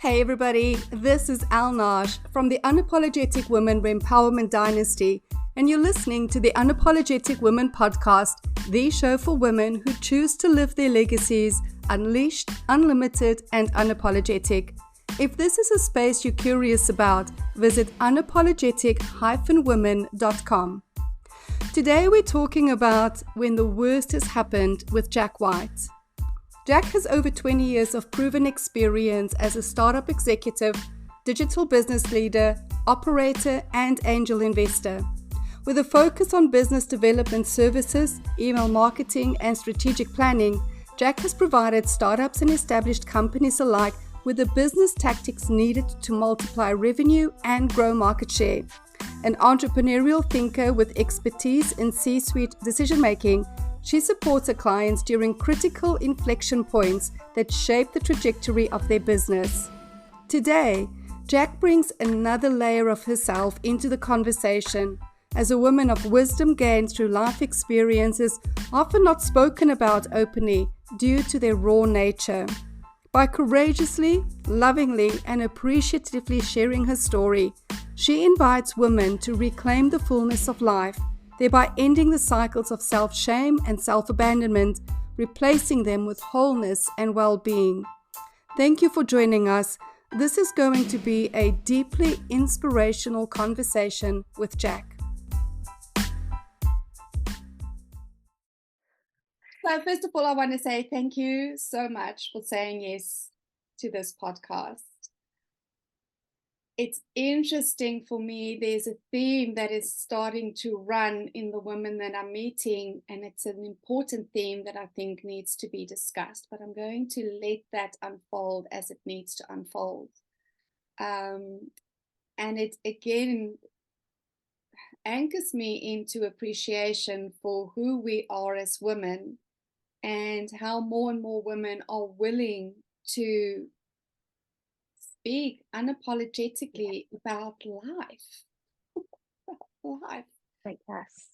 Hey everybody, this is Al Nash from the Unapologetic Women Empowerment Dynasty, and you're listening to the Unapologetic Women podcast, the show for women who choose to live their legacies unleashed, unlimited, and unapologetic. If this is a space you're curious about, visit unapologetic-women.com. Today we're talking about when the worst has happened with Jac White. Jac has over 20 years of proven experience as a startup executive, digital business leader, operator, and angel investor. With a focus on business development services, email marketing, and strategic planning, Jac has provided startups and established companies alike with the business tactics needed to multiply revenue and grow market share. An entrepreneurial thinker with expertise in C-suite decision-making, she supports her clients during critical inflection points that shape the trajectory of their business. Today, Jac brings another layer of herself into the conversation as a woman of wisdom gained through life experiences often not spoken about openly due to their raw nature. By courageously, lovingly, and appreciatively sharing her story, she invites women to reclaim the fullness of life, thereby ending the cycles of self-shame and self-abandonment, replacing them with wholeness and well-being. Thank you for joining us. This is going to be a deeply inspirational conversation with Jac. So first of all, I want to say thank you so much for saying yes to this podcast. It's interesting for me. There's a theme that is starting to run in the women that I'm meeting, and it's an important theme that I think needs to be discussed, but I'm going to let that unfold as it needs to unfold. And it again anchors me into appreciation for who we are as women and how more and more women are willing to speak unapologetically about life. Like,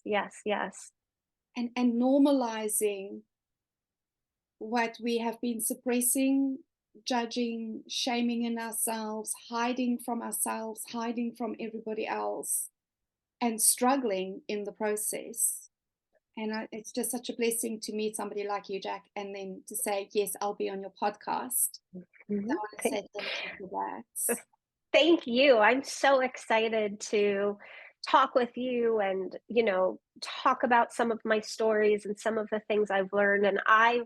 yes. And normalizing what we have been suppressing, judging, shaming in ourselves, hiding from ourselves, hiding from everybody else, and struggling in the process. And it's just such a blessing to meet somebody like you, Jac, and then to say, yes, I'll be on your podcast. Mm-hmm. I want to say thank you for that. Thank you. I'm so excited to talk with you and, talk about some of my stories and some of the things I've learned. And I,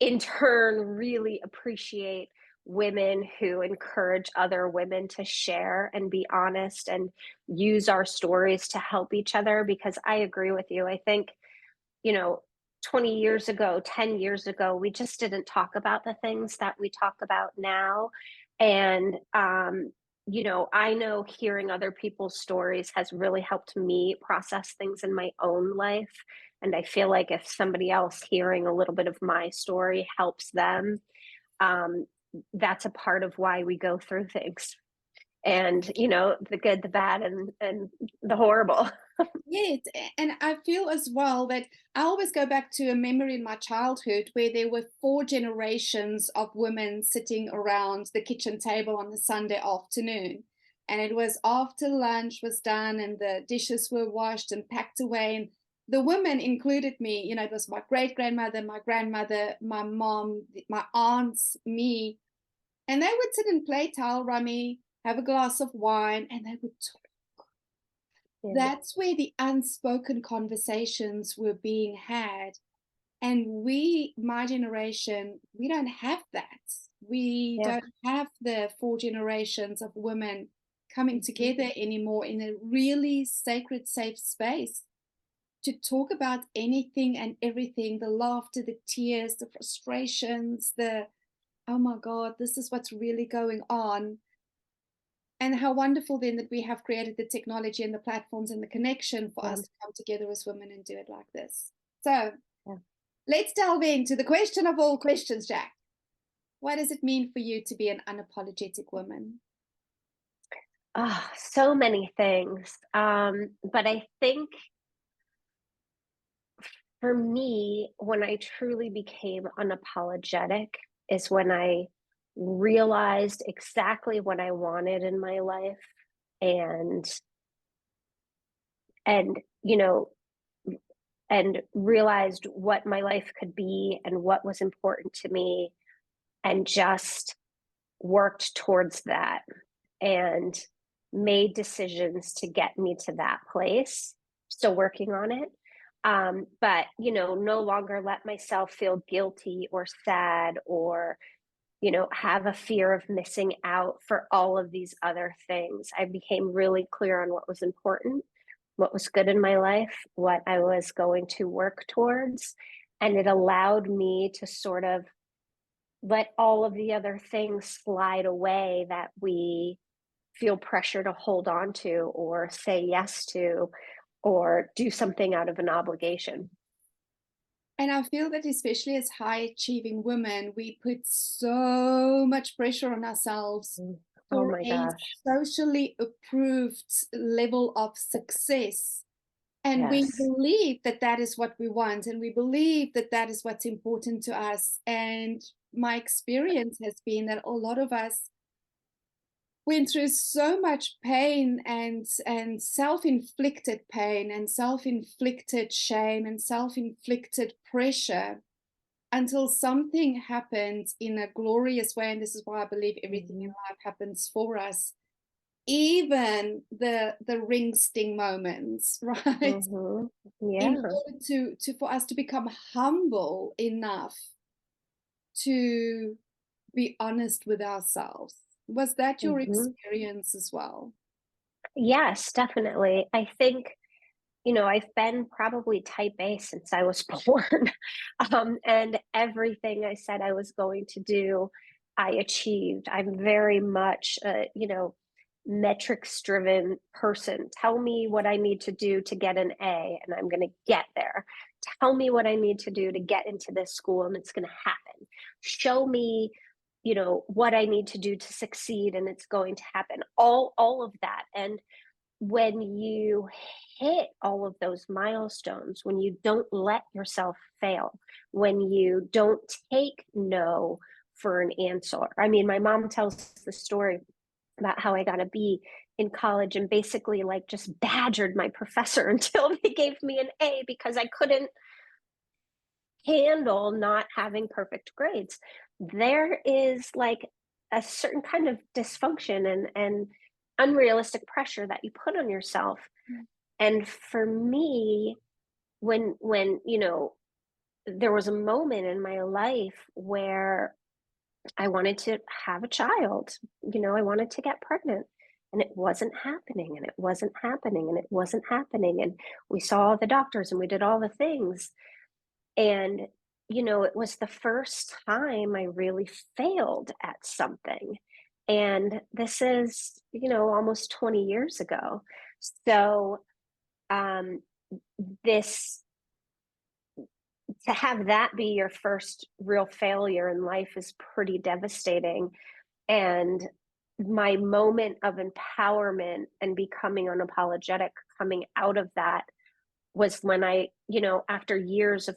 in turn, really appreciate women who encourage other women to share and be honest and use our stories to help each other, because I agree with you. I think, 20 years ago, 10 years ago, we just didn't talk about the things that we talk about now. And, I know hearing other people's stories has really helped me process things in my own life. And I feel like if somebody else hearing a little bit of my story helps them, that's a part of why we go through things. And, the good, the bad, and the horrible. Yes, and I feel as well that I always go back to a memory in my childhood where there were 4 generations of women sitting around the kitchen table on a Sunday afternoon. And it was after lunch was done and the dishes were washed and packed away. And the women included me, it was my great-grandmother, my grandmother, my mom, my aunts, me. And they would sit and play towel rummy, have a glass of wine, and they would talk. Yeah. That's where the unspoken conversations were being had. And we, my generation, we don't have that. We don't have the 4 generations of women coming together anymore in a really sacred, safe space to talk about anything and everything, the laughter, the tears, the frustrations, oh my God, this is what's really going on. And how wonderful then that we have created the technology and the platforms and the connection for us to come together as women and do it like this. So let's delve into the question of all questions, Jac. What does it mean for you to be an unapologetic woman? Oh, so many things. But I think for me, when I truly became unapologetic is when I realized exactly what I wanted in my life, and and you know and realized what my life could be and what was important to me, and just worked towards that and made decisions to get me to that place. Still working on it. But, no longer let myself feel guilty or sad or, have a fear of missing out for all of these other things. I became really clear on what was important, what was good in my life, what I was going to work towards. And it allowed me to sort of let all of the other things slide away that we feel pressure to hold on to or say yes to or do something out of an obligation. And I feel that especially as high achieving women, we put so much pressure on ourselves Oh for my a gosh. socially approved level of success. And we Yes. believe that that is what we want, and we believe that that is what's important to us. And my experience has been that a lot of us went through so much pain and self-inflicted pain and self-inflicted shame and self-inflicted pressure until something happened in a glorious way. And this is why I believe everything in life happens for us, even the ring sting moments, right? Mm-hmm. In Yeah. order to for us to become humble enough to be honest with ourselves. Was that your Mm-hmm. experience as well? Yes, definitely. I think, I've been probably type A since I was born. And everything I said I was going to do, I achieved. I'm very much metrics driven person. Tell me what I need to do to get an A, and I'm going to get there. Tell me what I need to do to get into this school, and it's going to happen. Show me, what I need to do to succeed, and it's going to happen. All of that. And when you hit all of those milestones, when you don't let yourself fail, when you don't take no for an answer. I mean, my mom tells the story about how I got a B in college and basically like just badgered my professor until they gave me an A because I couldn't handle not having perfect grades. There is like a certain kind of dysfunction and unrealistic pressure that you put on yourself. And for me, when there was a moment in my life where I wanted to have a child, I wanted to get pregnant. And it wasn't happening, and it wasn't happening, and it wasn't happening. And we saw the doctors and we did all the things. And, it was the first time I really failed at something. And this is, almost 20 years ago. So, um, this to have that be your first real failure in life is pretty devastating. And my moment of empowerment and becoming unapologetic coming out of that was when I, after years of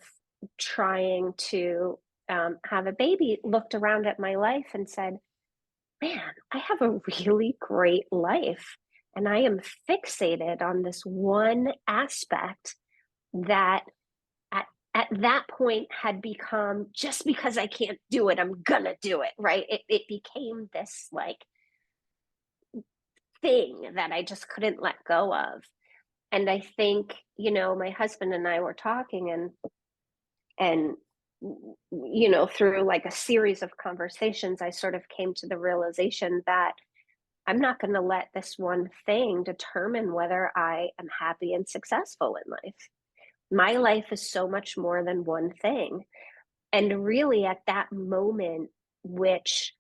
trying to have a baby, looked around at my life and said, man, I have a really great life. And I am fixated on this one aspect that at, at that point had become, just because I can't do it, I'm gonna do it, right? It became this like thing that I just couldn't let go of. And I think, my husband and I were talking and through like a series of conversations, I sort of came to the realization that I'm not going to let this one thing determine whether I am happy and successful in life. My life is so much more than one thing. And really, at that moment, which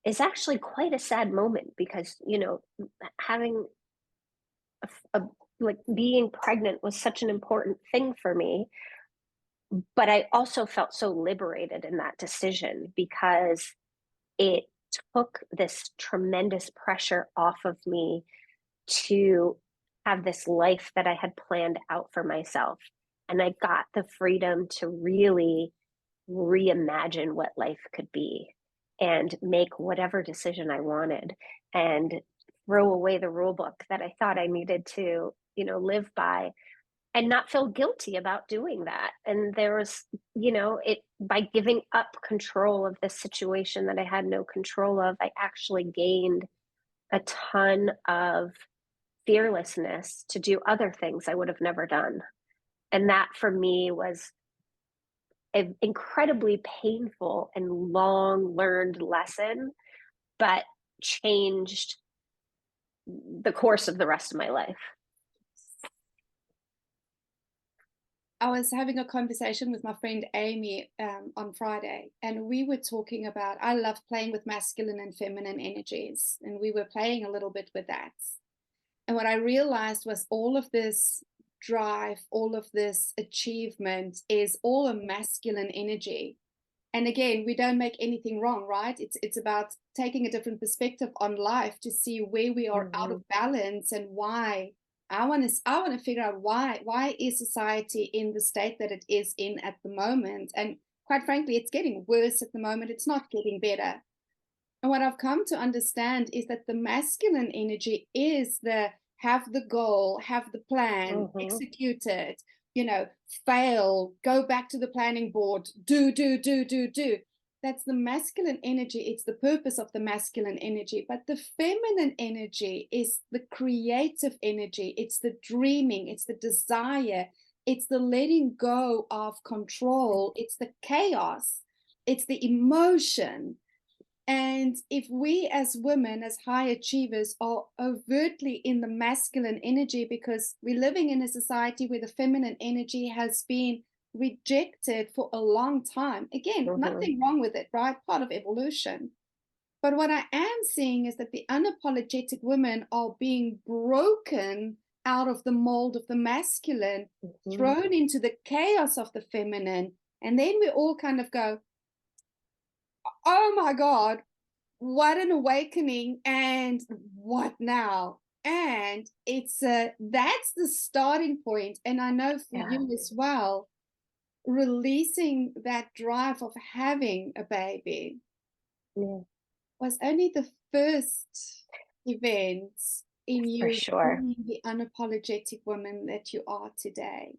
is actually quite a sad moment because, having a like being pregnant was such an important thing for me, but I also felt so liberated in that decision because it took this tremendous pressure off of me to have this life that I had planned out for myself. And I got the freedom to really reimagine what life could be. and make whatever decision I wanted and throw away the rule book that I thought I needed to, live by, and not feel guilty about doing that. And there was, it by giving up control of this situation that I had no control of, I actually gained a ton of fearlessness to do other things I would have never done. And that for me was an incredibly painful and long learned lesson, but changed the course of the rest of my life. I was having a conversation with my friend Amy on Friday, and we were talking about, I love playing with masculine and feminine energies, and we were playing a little bit with that. And what I realized was all of this drive, all of this achievement is all a masculine energy. And again, we don't make anything wrong, right? It's about taking a different perspective on life to see where we are out of balance and why. I want to figure out why is society in the state that it is in at the moment. And quite frankly, it's getting worse at the moment. It's not getting better. And what I've come to understand is that the masculine energy is the have the goal, have the plan, execute it, fail, go back to the planning board, do. That's the masculine energy. It's the purpose of the masculine energy. But the feminine energy is the creative energy. It's the dreaming. It's the desire. It's the letting go of control. It's the chaos. It's the emotion. And if we as women, as high achievers, are overtly in the masculine energy because we're living in a society where the feminine energy has been rejected for a long time. Again, nothing wrong with it, right? Part of evolution. But what I am seeing is that the unapologetic women are being broken out of the mold of the masculine, thrown into the chaos of the feminine. And then we all kind of go, oh my God, what an awakening, and what now? And it's that's the starting point. And I know for you as well, releasing that drive of having a baby was only the first event in you being the unapologetic woman that you are today.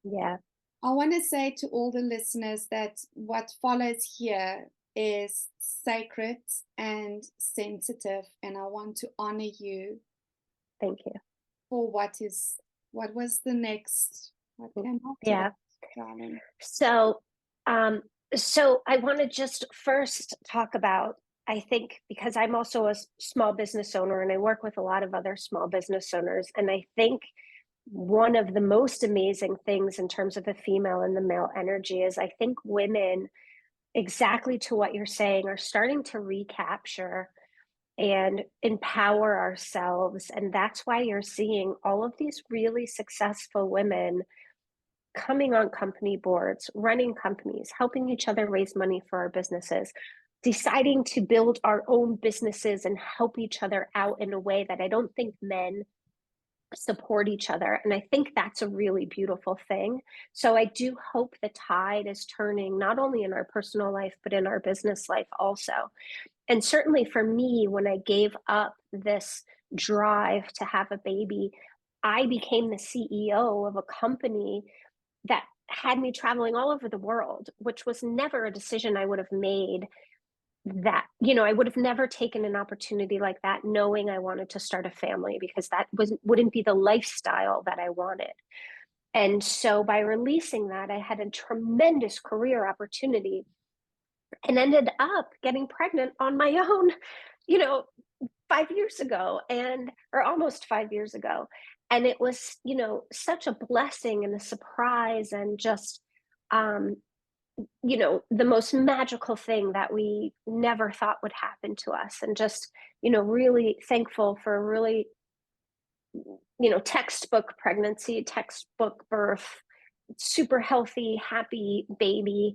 I want to say to all the listeners that what follows here is sacred and sensitive, and I want to honor you. Thank you. For what was the next, what came after that, darling? So I want to just first talk about, I think, because I'm also a small business owner and I work with a lot of other small business owners, and I think one of the most amazing things in terms of the female and the male energy is I think women, exactly to what you're saying, are starting to recapture and empower ourselves. And that's why you're seeing all of these really successful women coming on company boards, running companies, helping each other raise money for our businesses, deciding to build our own businesses and help each other out in a way that I don't think men support each other. And I think that's a really beautiful thing. So I do hope the tide is turning, not only in our personal life, but in our business life also. And certainly for me, when I gave up this drive to have a baby, I became the CEO of a company that had me traveling all over the world, which was never a decision I would have made. That, I would have never taken an opportunity like that knowing I wanted to start a family, because that wouldn't be the lifestyle that I wanted. And so by releasing that, I had a tremendous career opportunity and ended up getting pregnant on my own, 5 years ago, or almost 5 years ago. And it was, such a blessing and a surprise, and just, the most magical thing that we never thought would happen to us. And just, really thankful for a really, textbook pregnancy, textbook birth, super healthy, happy baby.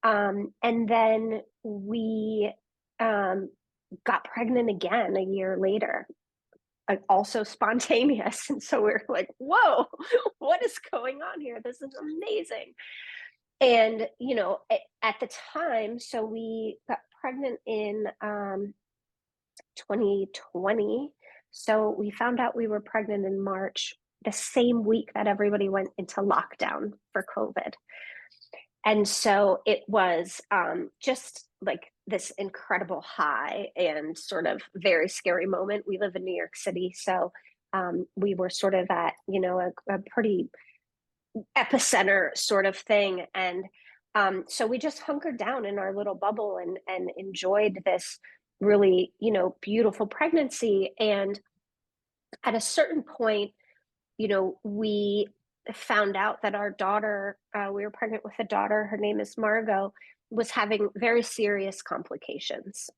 And then we got pregnant again a year later, also spontaneous. And so we're like, whoa, what is going on here? This is amazing. And, at the time, so we got pregnant in 2020. So we found out we were pregnant in March, the same week that everybody went into lockdown for COVID. And so it was just like this incredible high and sort of very scary moment. We live in New York City, so we were sort of at, a pretty epicenter sort of thing. And so we just hunkered down in our little bubble and enjoyed this really, beautiful pregnancy. And at a certain point, we found out that our daughter, we were pregnant with a daughter, her name is Margot, was having very serious complications.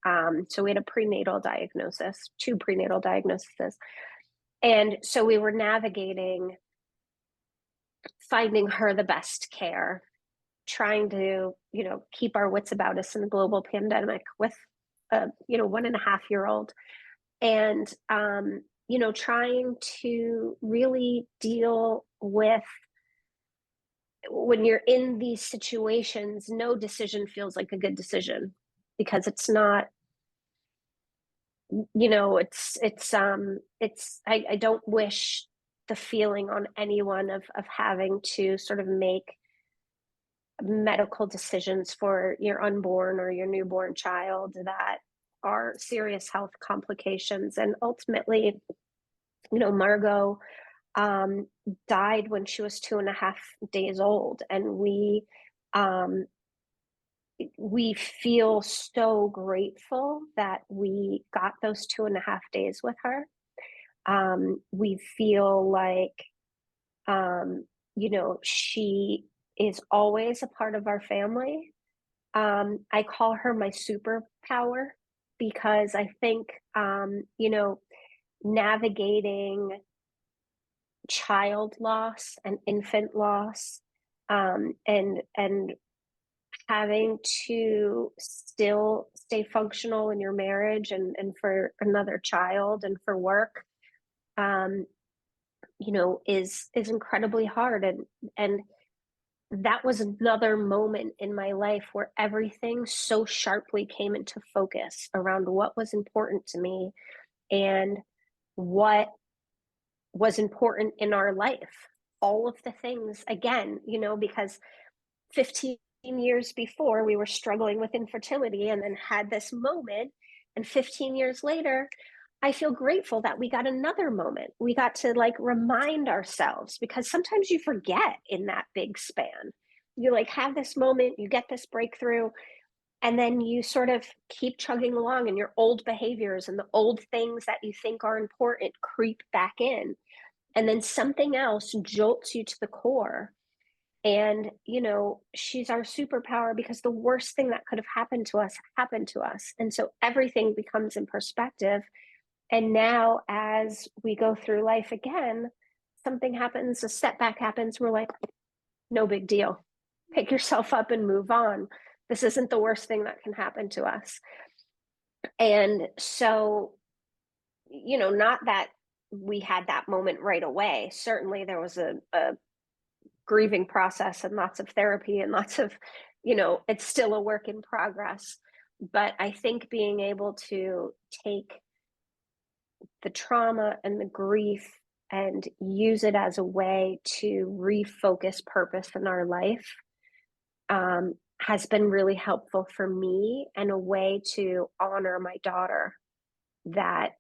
So we had a prenatal diagnosis, 2 prenatal diagnoses. And so we were navigating finding her the best care, trying to, keep our wits about us in a global pandemic with a, 1.5-year-old. And, trying to really deal with, when you're in these situations, no decision feels like a good decision because it's not, I don't wish the feeling on anyone of having to sort of make medical decisions for your unborn or your newborn child that are serious health complications. And ultimately, Margot died when she was 2.5 days old. And we feel so grateful that we got those 2.5 days with her. We feel like, she is always a part of our family. I call her my superpower because I think, navigating child loss and infant loss, and having to still stay functional in your marriage and for another child and for work, is incredibly hard. And that was another moment in my life where everything so sharply came into focus around what was important to me and what was important in our life. All of the things, again, because 15 years before we were struggling with infertility and then had this moment, and 15 years later, I feel grateful that we got another moment. We got to remind ourselves, because sometimes you forget in that big span. You have this moment, you get this breakthrough, and then you sort of keep chugging along, and your old behaviors and the old things that you think are important creep back in. And then something else jolts you to the core. And, she's our superpower because the worst thing that could have happened to us happened to us. And so everything becomes in perspective. And now as we go through life again, something happens, a setback happens, we're like, no big deal. Pick yourself up and move on. This isn't the worst thing that can happen to us. And so, not that we had that moment right away. Certainly there was a grieving process and lots of therapy and lots of, it's still a work in progress. But I think being able to take the trauma and the grief and use it as a way to refocus purpose in our life has been really helpful for me, and a way to honor my daughter that,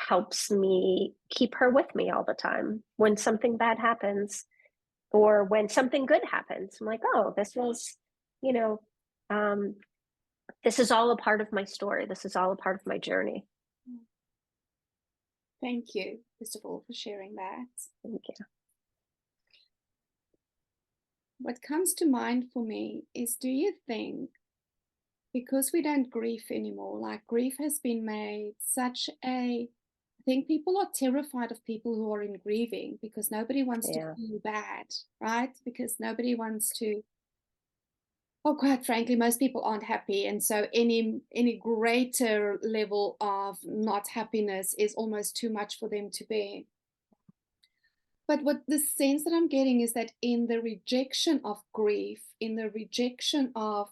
helps me keep her with me all the time. When something bad happens or when something good happens, I'm like, oh, this was, this is all a part of my story. This is all a part of my journey. Thank you, first of all, for sharing that. Thank you. What comes to mind for me is, do you think, because we don't grieve anymore, grief has been made such a, I think people are terrified of people who are in grieving because nobody wants to feel bad, right? Because nobody wants to, quite frankly, most people aren't happy. And so any greater level of not happiness is almost too much for them to bear. But what the sense that I'm getting is that in the rejection of grief, in the rejection of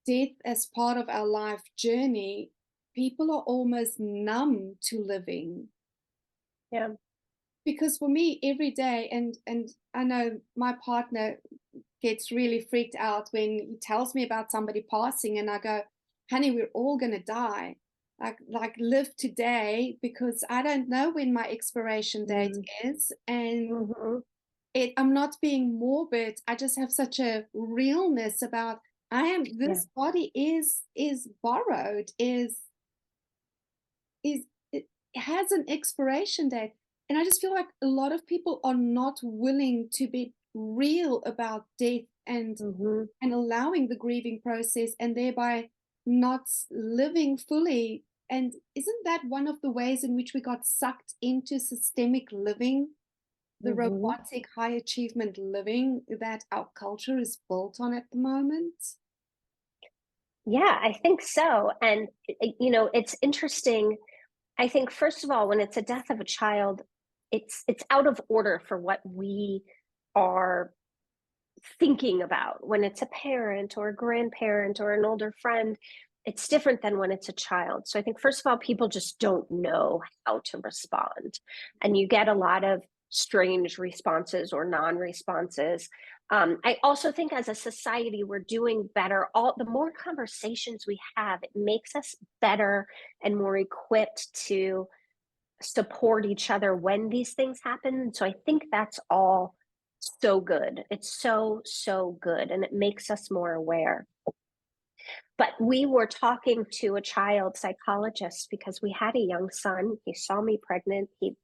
death as part of our life journey, people are almost numb to living. Yeah. Because for me, every day, and I know my partner gets really freaked out when he tells me about somebody passing, and I go, honey, we're all gonna die. Like live today, because I don't know when my expiration date is. And Mm-hmm. I'm not being morbid. I just have such a realness about Yeah. this body is borrowed, is it has an expiration date. And I just feel like a lot of people are not willing to be real about death, Mm-hmm. and allowing the grieving process, and thereby not living fully. And isn't that one of the ways in which we got sucked into systemic living, the Mm-hmm. robotic high achievement living that our culture is built on at the moment? Yeah, I think so. And, it's interesting. I think, first of all, when it's a death of a child, it's out of order for what we are thinking about. When it's a parent or a grandparent or an older friend, it's different than when it's a child. So I think, first of all, people just don't know how to respond. And you get a lot of strange responses or non-responses. I also think, as a society, we're doing better. The more conversations we have, it makes us better and more equipped to support each other when these things happen. So I think that's all so good. It's so, so good. And it makes us more aware. But we were talking to a child psychologist because we had a young son. He saw me pregnant. He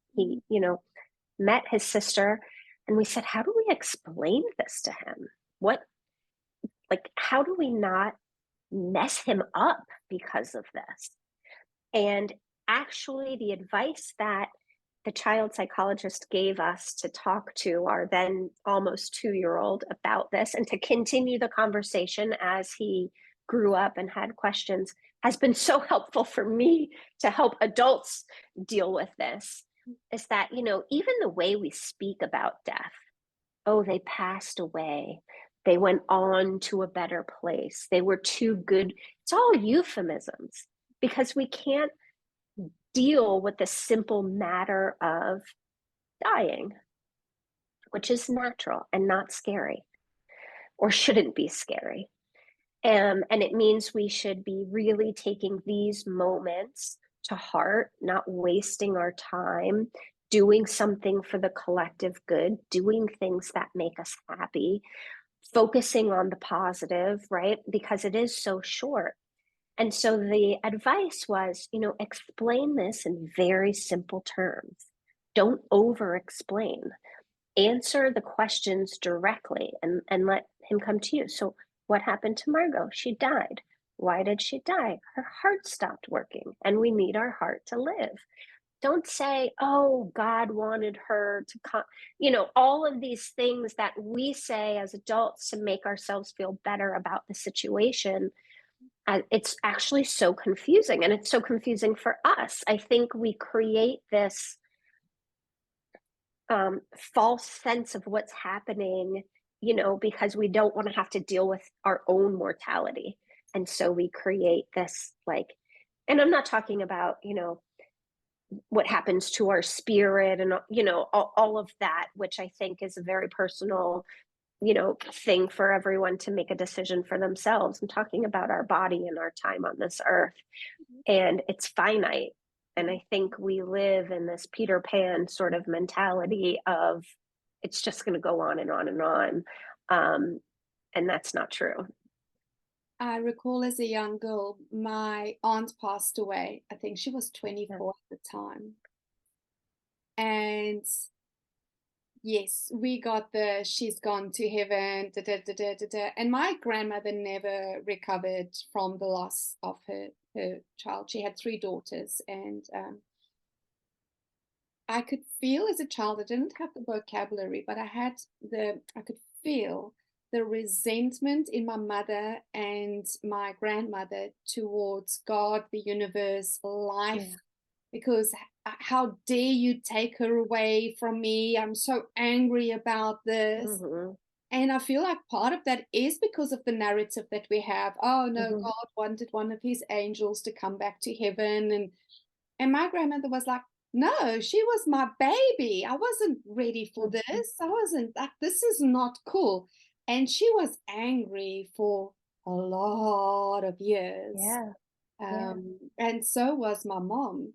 met his sister, and we said, how do we explain this to him? How do we not mess him up because of this? And actually, the advice that the child psychologist gave us to talk to our then almost 2-year-old about this, and to continue the conversation as he grew up and had questions, has been so helpful for me to help adults deal with this, is that, even the way we speak about death, oh, they passed away, they went on to a better place, they were too good, it's all euphemisms, because we can't deal with the simple matter of dying, which is natural and not scary, or shouldn't be scary. And it means we should be really taking these moments to heart, not wasting our time, doing something for the collective good, doing things that make us happy, focusing on the positive, right? Because it is so short. And so the advice was, explain this in very simple terms. Don't over explain. Answer the questions directly, and let him come to you. So, what happened to Margot? She died. Why did she die? Her heart stopped working, and we need our heart to live. Don't say, oh, God wanted her to come. All of these things that we say as adults to make ourselves feel better about the situation. It's actually so confusing, and it's so confusing for us. I think we create this false sense of what's happening, because we don't want to have to deal with our own mortality. And so we create this, and I'm not talking about, what happens to our spirit and, all of that, which I think is a very personal, thing for everyone to make a decision for themselves. I'm talking about our body and our time on this earth, and it's finite. And I think we live in this Peter Pan sort of mentality of it's just going to go on and on and on. And that's not true. I recall, as a young girl, my aunt passed away. I think she was 24 at the time. And yes, we got the she's gone to heaven, da, da, da, da, da, da. And my grandmother never recovered from the loss of her child. She had 3 daughters, and I could feel as a child, I didn't have the vocabulary, but I could feel the resentment in my mother and my grandmother towards God, the universe, life, because how dare you take her away from me? I'm so angry about this. Mm-hmm. And I feel like part of that is because of the narrative that we have. Oh no, Mhm. God wanted one of his angels to come back to heaven. And my grandmother was like, no, she was my baby. I wasn't ready for Mhm. this. I wasn't like, this is not cool. And she was angry for a lot of years. Yeah. Yeah. And so was my mom.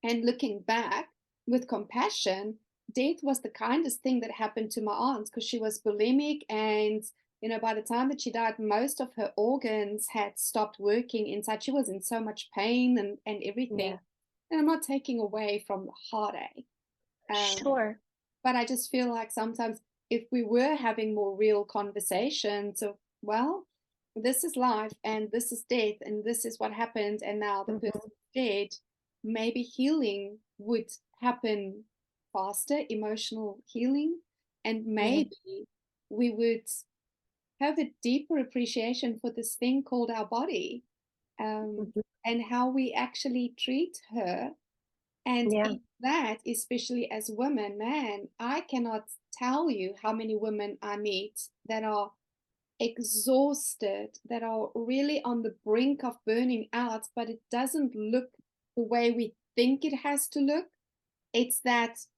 And looking back with compassion, death was the kindest thing that happened to my aunt because she was bulimic. And, by the time that she died, most of her organs had stopped working inside. She was in so much pain and everything. Yeah. And I'm not taking away from the heartache. Sure. But I just feel like sometimes if we were having more real conversations of, well, this is life and this is death and this is what happened and now the person's Mhm. dead, maybe healing would happen faster, emotional healing, and Yeah. maybe we would have a deeper appreciation for this thing called our body, Mhm. and how we actually treat her. And Yeah. in that, especially as women, man, I cannot tell you how many women I meet that are exhausted, that are really on the brink of burning out, but it doesn't look the way we think it has to look. It's that's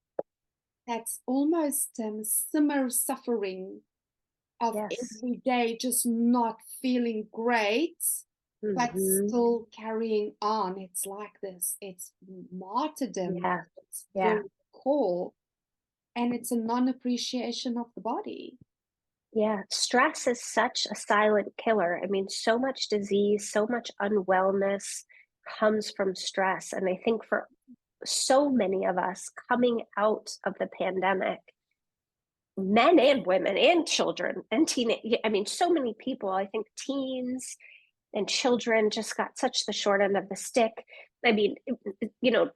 almost simmer suffering of Yes. every day just not feeling great, but Mhm. still carrying on. It's like this. It's martyrdom. Yeah. It's Yeah. very core, and it's a non-appreciation of the body. Yeah. Stress is such a silent killer. I mean, so much disease, so much unwellness comes from stress. And I think for so many of us coming out of the pandemic, men and women and children and teenage, I mean, so many people, I think teens and children just got such the short end of the stick. I mean, you know,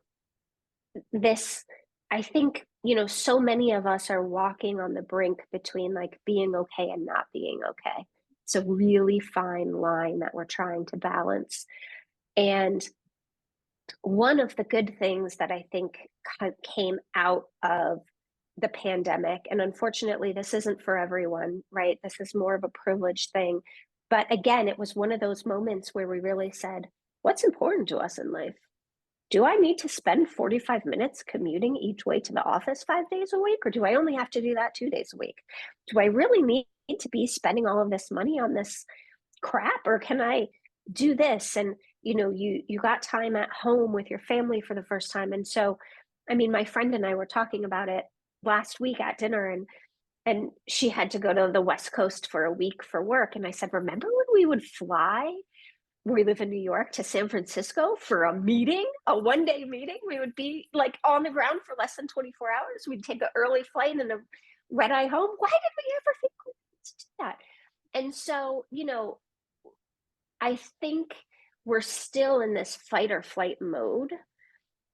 this, I think, so many of us are walking on the brink between like being okay and not being okay. It's a really fine line that we're trying to balance. And one of the good things that I think came out of the pandemic, and unfortunately, this isn't for everyone, right? This is more of a privileged thing. But again, it was one of those moments where we really said, what's important to us in life? Do I need to spend 45 minutes commuting each way to the office 5 days a week? Or do I only have to do that 2 days a week? Do I really need to be spending all of this money on this crap? Or can I do this? And you got time at home with your family for the first time. And so, I mean, my friend and I were talking about it last week at dinner, and she had to go to the West Coast for a week for work. And I said, remember when we would fly, we live in New York, to San Francisco for a meeting, a 1 day meeting? We would be like on the ground for less than 24 hours. We'd take an early flight and a red eye home. Why did we ever think we wanted to do that? And so, I think we're still in this fight or flight mode,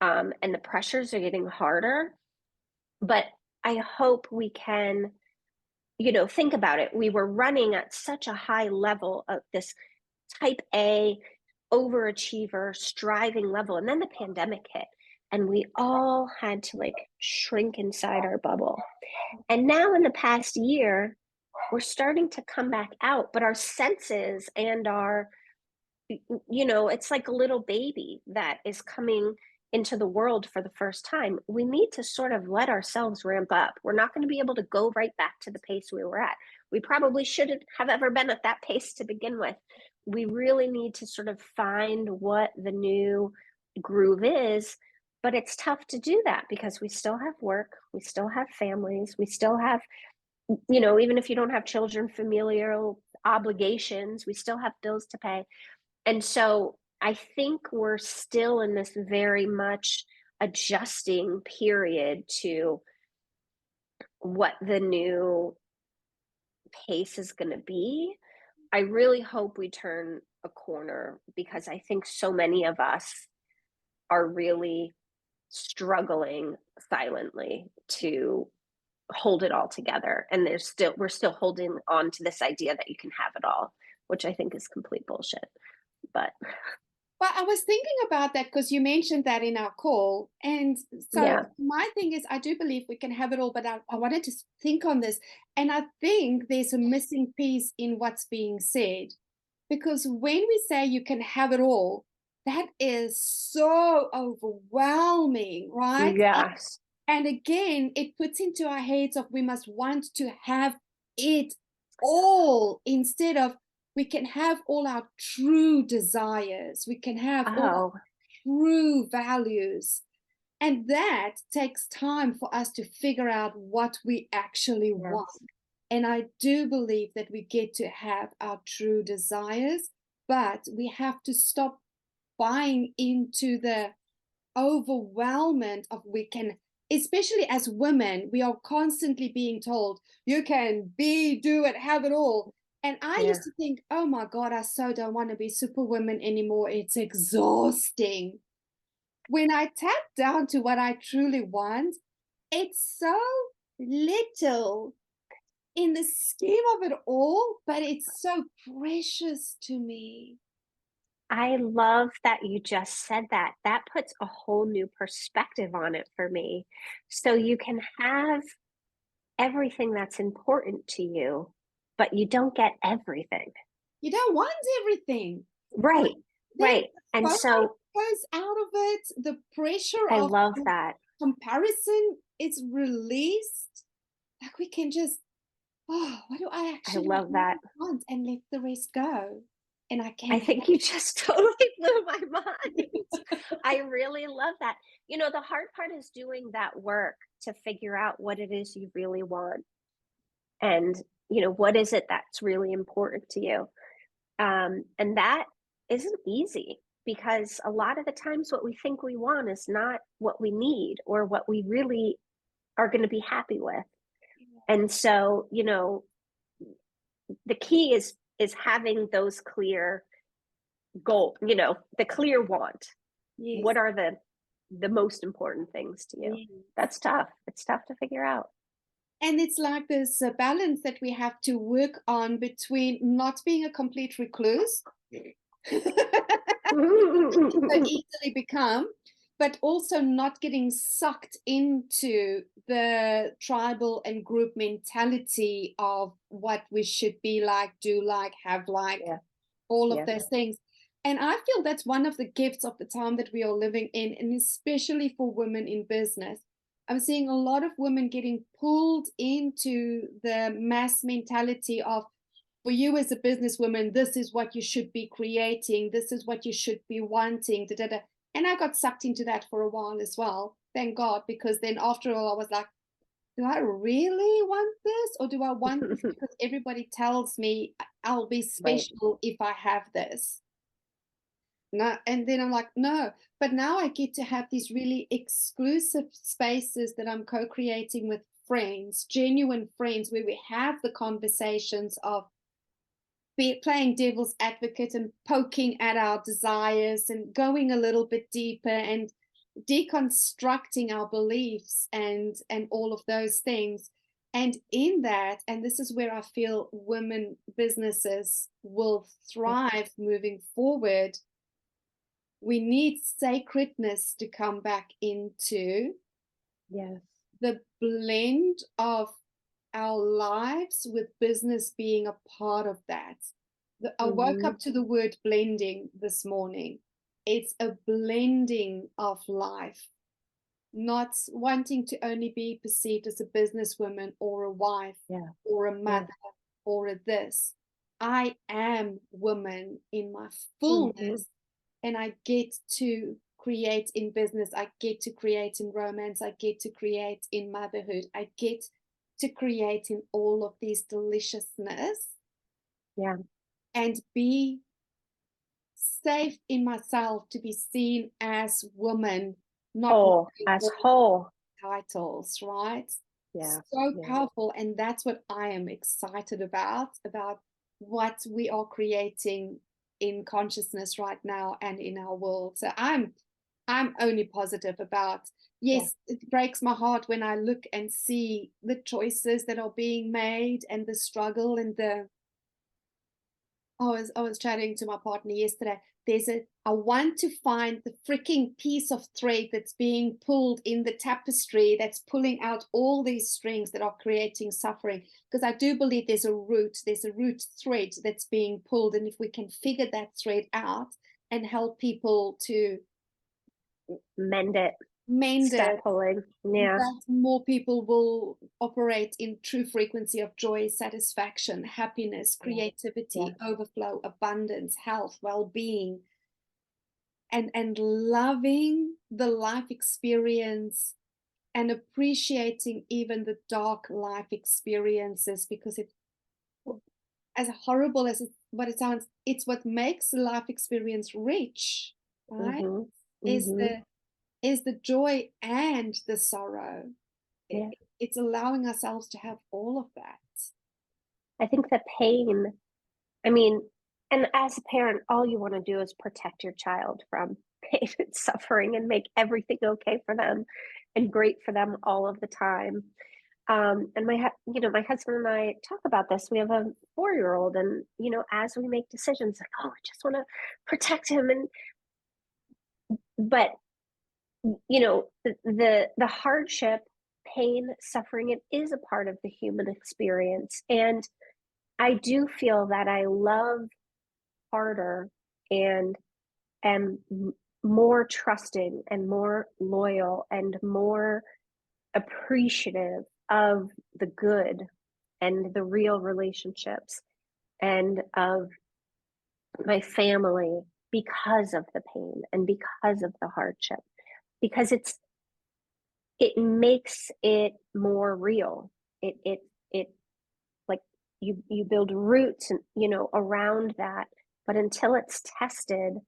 and the pressures are getting harder. But I hope we can, think about it. We were running at such a high level of this type A overachiever, striving level. And then the pandemic hit, and we all had to like shrink inside our bubble. And now, in the past year, we're starting to come back out, but our senses and it's like a little baby that is coming into the world for the first time. We need to sort of let ourselves ramp up. We're not going to be able to go right back to the pace we were at. We probably shouldn't have ever been at that pace to begin with. We really need to sort of find what the new groove is. But it's tough to do that because we still have work, we still have families, we still have, even if you don't have children, familial obligations, we still have bills to pay. And so I think we're still in this very much adjusting period to what the new pace is going to be. I really hope we turn a corner because I think so many of us are really struggling silently to hold it all together. And we're still holding on to this idea that you can have it all, which I think is complete bullshit. But Well, I was thinking about that because you mentioned that in our call. And so Yeah. my thing is, I do believe we can have it all, but I wanted to think on this. And I think there's a missing piece in what's being said. Because when we say you can have it all, that is so overwhelming, right? Yes. And again, it puts into our heads of we must want to have it all instead of we can have all our true desires. We can have all our Oh, true values. And that takes time for us to figure out what we actually want. yes. And I do believe that we get to have our true desires, but we have to stop buying into the overwhelmment of we can, especially as women, we are constantly being told you can be, do it, have it all. And I Yeah. used to think, oh my god, I so don't want to be superwoman anymore, it's exhausting. When I tap down to what I truly want, it's so little in the scheme of it all, but it's so precious to me. I love that you just said that. That puts a whole new perspective on it for me. So you can have everything that's important to you, but you don't get everything. You don't want everything. Right. Then Right. the And FOMO so goes out of it. The pressure I of love that. comparison is released. Like we can just, oh, what do I I actually love that. want? And let the rest go. And I I can think you just totally blew my mind. I really love that. The hard part is doing that work to figure out what it is you really want and, what is it that's really important to you. And that isn't easy because a lot of the times what we think we want is not what we need or what we really are going to be happy with. And so, the key is having those clear the clear want. yes, What are the most important things to you? yes. That's tough. It's tough to figure out. And it's like this balance that we have to work on between not being a complete recluse, so easily become, but also not getting sucked into the tribal and group mentality of what we should be like, do like, have like, Yeah. all of Yeah. those things. And I feel that's one of the gifts of the time that we are living in, and especially for women in business. I'm seeing a lot of women getting pulled into the mass mentality of, for you as a businesswoman, this is what you should be creating, this is what you should be wanting. Da, da, da. And I got sucked into that for a while as well. Thank God, because then after all, I was like, do I really want this? Or do I want this because everybody tells me I'll be Right. special if I have this? No, and then I'm like, no. But now I get to have these really exclusive spaces that I'm co-creating with friends, genuine friends, where we have the conversations of playing devil's advocate and poking at our desires and going a little bit deeper and deconstructing our beliefs and all of those things. And in that, and this is where I feel women businesses will thrive moving forward, we need sacredness to come back into Yes. the blend of our lives, with business being a part of that. I woke Hmm. up to the word blending this morning. It's a blending of life, not wanting to only be perceived as a businesswoman or a wife Yeah. or a Yeah. mother or a this. I am woman in my Hmm. fullness, and I get to create in business. I get to create in romance. I get to create in motherhood. I get to create in all of these deliciousness Yeah. and be safe in myself to be seen as woman, not Whole wearing as all whole. titles, right? Yeah. So Yeah. powerful. And that's what I am excited about what we are creating in consciousness right now and in our world. So I'm only positive about, Yeah. yes, it breaks my heart when I look and see the choices that are being made and the struggle and the I was chatting to my partner yesterday. I want to find the freaking piece of thread that's being pulled in the tapestry, that's pulling out all these strings that are creating suffering. Because I do believe there's a root thread that's being pulled. And if we can figure that thread out and help people to mend it, stop pulling, that more people will operate in true frequency of joy, satisfaction, happiness, creativity, overflow, abundance, health, well-being. And loving the life experience and appreciating even the dark life experiences, because it, as horrible as what it sounds, it's what makes the life experience rich, right? Is the joy and the sorrow. It's allowing ourselves to have all of that. I think the pain, I mean, and as a parent, all you want to do is protect your child from pain and suffering and make everything okay for them and great for them all of the time. And my husband and I talk about this. We have a 4-year-old, and as we make decisions, like, oh, I just want to protect him, but the hardship, pain, suffering, it is a part of the human experience, and I do feel that I love harder and am more trusting and more loyal and more appreciative of the good and the real relationships and of my family because of the pain and because of the hardship, because it makes it more real. It like you build roots around that. But until it's tested,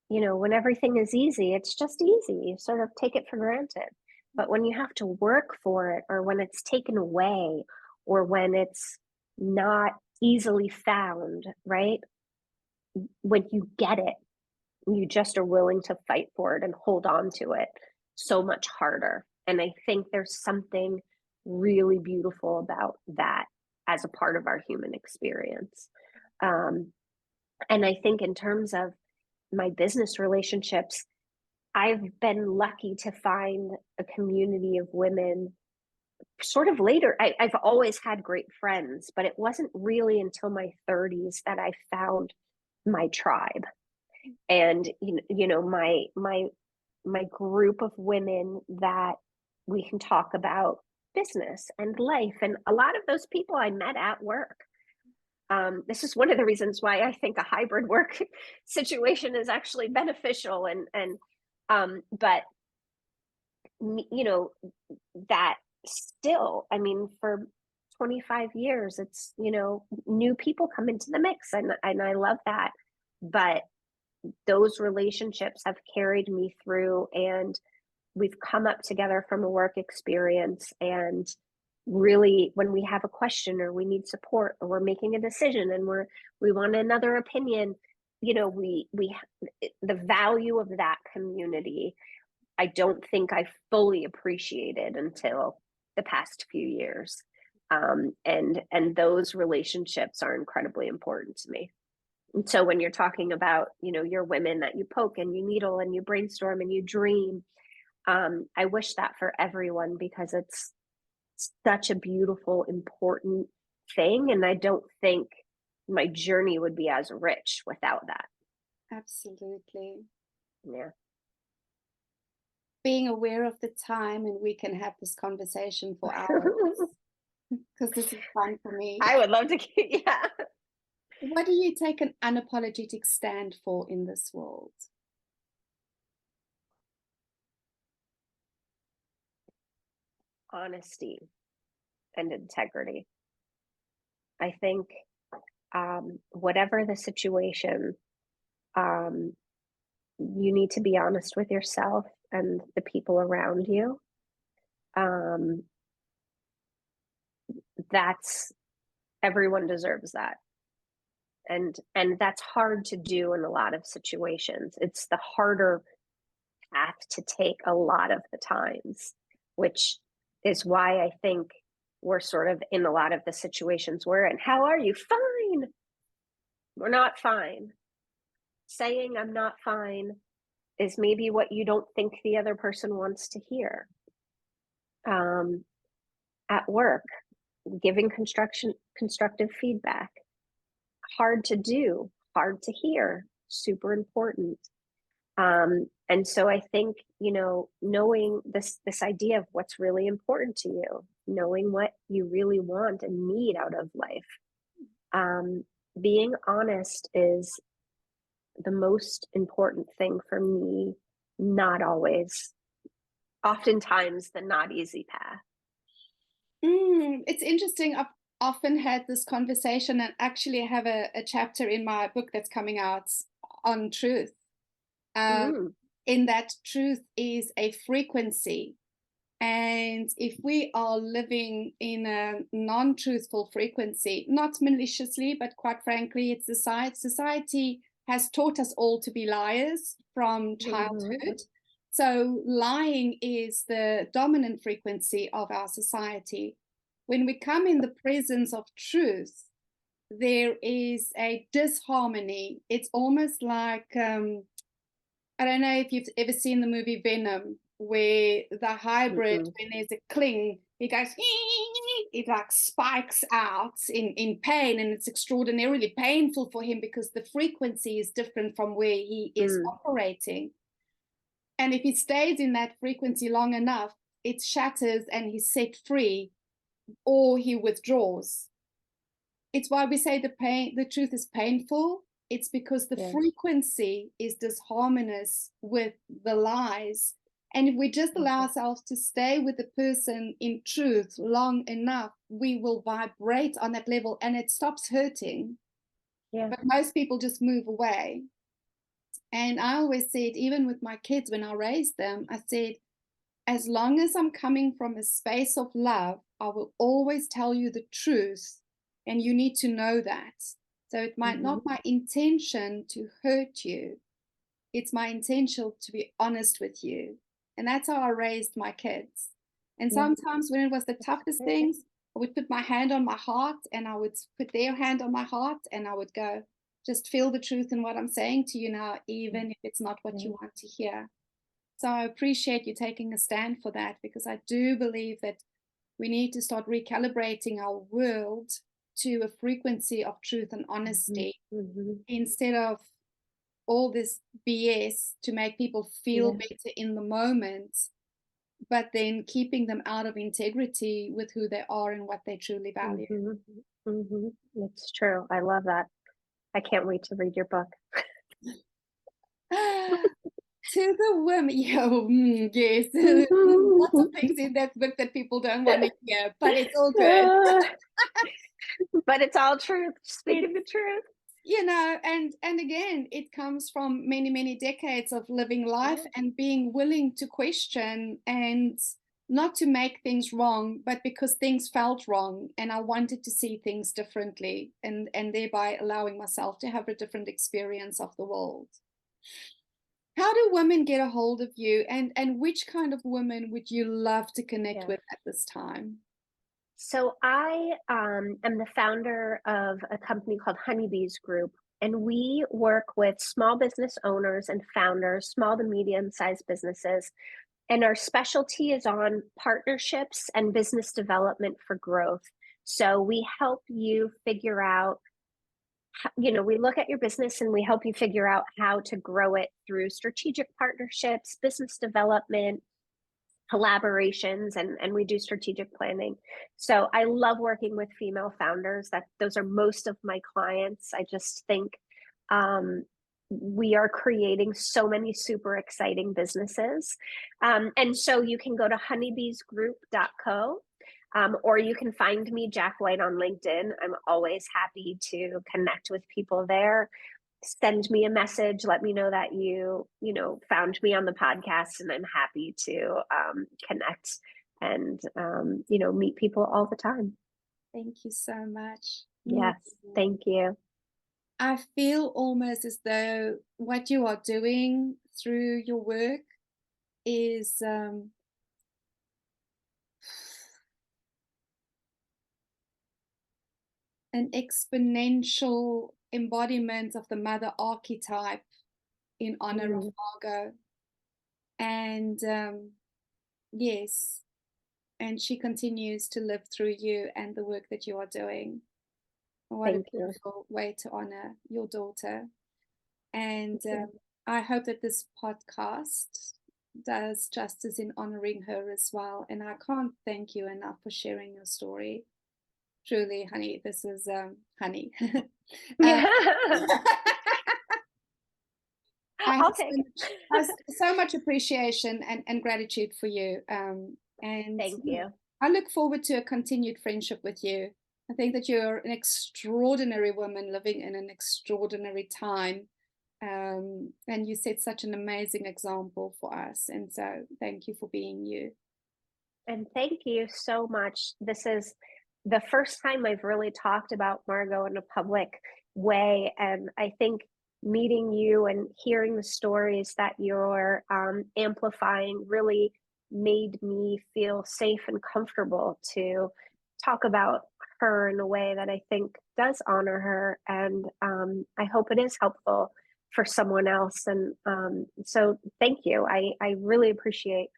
when everything is easy, it's just easy. You sort of take it for granted. But when you have to work for it, or when it's taken away, or when it's not easily found, right? When you get it, you just are willing to fight for it and hold on to it so much harder. And I think there's something really beautiful about that as a part of our human experience. And I think in terms of my business relationships, I've been lucky to find a community of women sort of later. I've always had great friends, but it wasn't really until my 30s that I found my tribe. And my group of women that we can talk about business and life. And a lot of those people I met at work. This is one of the reasons why I think a hybrid work situation is actually beneficial. But that still, I mean, for 25 years, it's, new people come into the mix, and I love that. But those relationships have carried me through, and we've come up together from a work experience. And really, when we have a question, or we need support, or we're making a decision, and we want another opinion, we the value of that community, I don't think I fully appreciated until the past few years. And those relationships are incredibly important to me. And so when you're talking about, your women that you poke and you needle and you brainstorm and you dream, I wish that for everyone, because it's such a beautiful, important thing. And I don't think my journey would be as rich without that. Absolutely. Yeah. Being aware of the time, and we can have this conversation for hours, because this is fun for me. I would love to. Yeah. What do you take an unapologetic stand for in this world? Honesty and integrity. I think whatever the situation, you need to be honest with yourself and the people around you. That's, everyone deserves that. And that's hard to do in a lot of situations. It's the harder path to take a lot of the times, which is why I think we're sort of in a lot of the situations we're in. How are you? Fine. We're not fine. saying I'm not fine is maybe what you don't think the other person wants to hear. At work, giving constructive feedback, hard to do, hard to hear, super important. And so I think, knowing this idea of what's really important to you, knowing what you really want and need out of life, being honest is the most important thing for me, not always, oftentimes the not easy path. It's interesting. I've often had this conversation, and actually I have a chapter in my book that's coming out on truth. In that truth is a frequency. And if we are living in a non-truthful frequency, not maliciously, but quite frankly, it's society has taught us all to be liars from childhood. So lying is the dominant frequency of our society. When we come in the presence of truth, there is a disharmony. It's almost like, I don't know if you've ever seen the movie Venom, where the hybrid, when there's a cling, he goes, it like spikes out in pain, and it's extraordinarily painful for him because the frequency is different from where he is operating. And if he stays in that frequency long enough, it shatters and he's set free, or he withdraws. It's why we say the truth is painful. It's because the frequency is disharmonious with the lies. And if we just allow ourselves to stay with the person in truth long enough, we will vibrate on that level and it stops hurting. But most people just move away. And I always said, even with my kids, when I raised them, I said, as long as I'm coming from a space of love, I will always tell you the truth. And you need to know that. So it might not my intention to hurt you. It's my intention to be honest with you. And that's how I raised my kids. And sometimes when it was the toughest things, I would put my hand on my heart and I would put their hand on my heart and I would go, just feel the truth in what I'm saying to you now, even if it's not what you want to hear. So I appreciate you taking a stand for that, because I do believe that we need to start recalibrating our world to a frequency of truth and honesty instead of all this BS to make people feel better in the moment, but then keeping them out of integrity with who they are and what they truly value. It's true. I love that. I can't wait to read your book. To the women, yes, there's lots of things in that book that people don't want to hear, but it's all good. But it's all truth, speaking the truth. And again, it comes from many, many decades of living life and being willing to question, and not to make things wrong, but because things felt wrong and I wanted to see things differently, and thereby allowing myself to have a different experience of the world. How do women get a hold of you, and which kind of women would you love to connect with at this time? So I am the founder of a company called Honeybees Group, and we work with small business owners and founders, small to medium-sized businesses, and our specialty is on partnerships and business development for growth. So we help you figure out, we look at your business and we help you figure out how to grow it through strategic partnerships, business development, collaborations, and we do strategic planning. So I love working with female founders. Those are most of my clients. I just think we are creating so many super exciting businesses. And so you can go to honeybeesgroup.co. Or you can find me, Jac White, on LinkedIn. I'm always happy to connect with people there. Send me a message. Let me know that you found me on the podcast, and I'm happy to connect and, meet people all the time. Thank you so much. Yes, thank you. I feel almost as though what you are doing through your work is an exponential embodiment of the mother archetype in honor of Margot. And yes, and she continues to live through you and the work that you are doing. What a beautiful way to honor your daughter. And I hope that this podcast does justice in honoring her as well. And I can't thank you enough for sharing your story. Truly, honey, this is honey. I have so much appreciation and gratitude for you. And thank you. I look forward to a continued friendship with you. I think that you're an extraordinary woman living in an extraordinary time. And you set such an amazing example for us. And so thank you for being you. And thank you so much. This is the first time I've really talked about Margot in a public way. And I think meeting you and hearing the stories that you're amplifying really made me feel safe and comfortable to talk about her in a way that I think does honor her. And I hope it is helpful for someone else. And so thank you. I really appreciate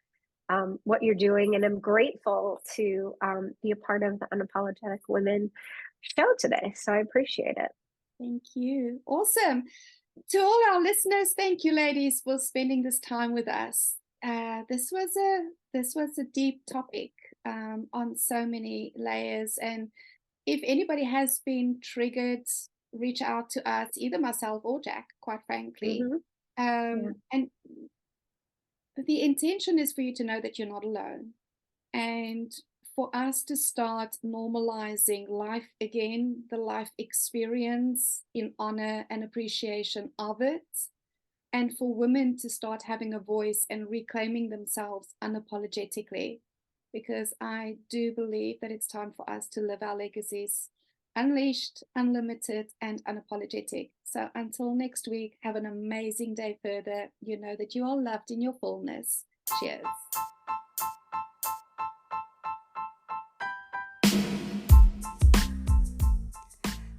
what you're doing. And I'm grateful to be a part of the Unapologetic Women show today. So I appreciate it. Thank you. Awesome. To all our listeners, thank you, ladies, for spending this time with us. This was a deep topic on so many layers. And if anybody has been triggered, reach out to us, either myself or Jac, quite frankly. And the intention is for you to know that you're not alone, and for us to start normalizing life again, the life experience in honor and appreciation of it, and for women to start having a voice and reclaiming themselves unapologetically, because I do believe that it's time for us to live our legacies unleashed, unlimited, and unapologetic. So until next week, have an amazing day further. You know that you are loved in your fullness. Cheers.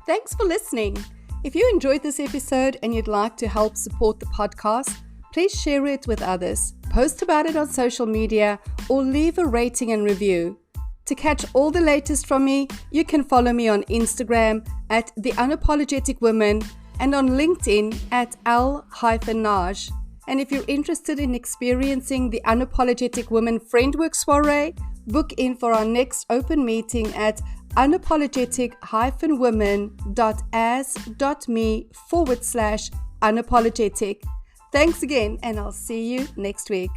Thanks for listening. If you enjoyed this episode and you'd like to help support the podcast, please share it with others, post about it on social media, or leave a rating and review. To catch all the latest from me, you can follow me on Instagram at The Unapologetic Woman and on LinkedIn at L-Naj. And if you're interested in experiencing the Unapologetic Woman Friendwork Soiree, book in for our next open meeting at unapologetic-women.as.me/unapologetic. Thanks again, and I'll see you next week.